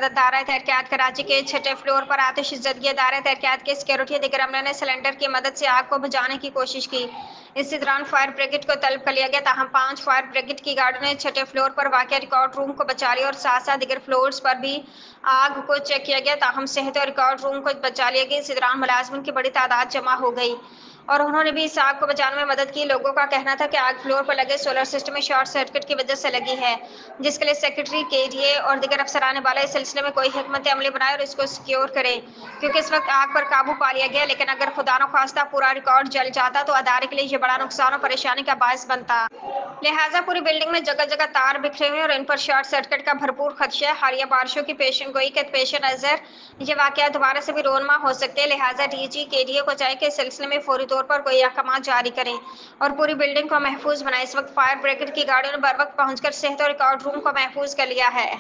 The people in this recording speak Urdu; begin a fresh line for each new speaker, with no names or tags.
دائرہ تحقیقات کراچی کے 6 فلور پر آتش زدگی دائرہ تحقیقات کے سیکورٹی دیگر عملے نے سلنڈر کی مدد سے آگ کو بجھانے کی کوشش کی۔ اسی دوران فائر بریگیڈ کو طلب کر لیا گیا، تاہم 5 فائر بریگیڈ کی گاڑیوں نے 6 فلور پر واقع ریکارڈ روم کو بچا لیا اور ساتھ ساتھ دیگر فلورز پر بھی آگ کو چیک کیا گیا، تاہم صحت اور ریکارڈ روم کو بچا لیا گیا۔ اسی دوران ملازمین کی بڑی تعداد جمع ہو گئی اور انہوں نے بھی اس آگ کو بچانے میں مدد کی۔ لوگوں کا کہنا تھا کہ آگ فلور پر لگے سولر سسٹم میں شارٹ سرکٹ کی وجہ سے لگی ہے، جس کے لیے سیکریٹری KDA اور دیگر افسران بالا اس سلسلے میں کوئی حکمت عملی بنائیں اور اس کو سیکیور کریں، کیونکہ اس وقت آگ پر قابو پا لیا گیا، لیکن اگر خدا نخواستہ پورا ریکارڈ جل جاتا تو ادارے کے لیے یہ بڑا نقصان اور پریشانی کا باعث بنتا۔ لہٰذا پوری بلڈنگ میں جگہ جگہ تار بکھرے ہوئے اور ان پر شارٹ سرکٹ کا بھرپور خدشہ ہے۔ حالیہ بارشوں کی پیشن گوئی کے پیش نظر یہ واقعات دوبارہ سے بھی رونما ہو سکتے ہیں، لہٰذا DG KDA کو چاہیے کہ اس سلسلے میں فوری طور پر کوئی احکامات جاری کریں اور پوری بلڈنگ کو محفوظ بنائیں۔ اس وقت فائر بریگیڈ کی گاڑیوں نے بروقت پہنچ کر صحت اور ریکارڈ روم کو محفوظ کر لیا ہے۔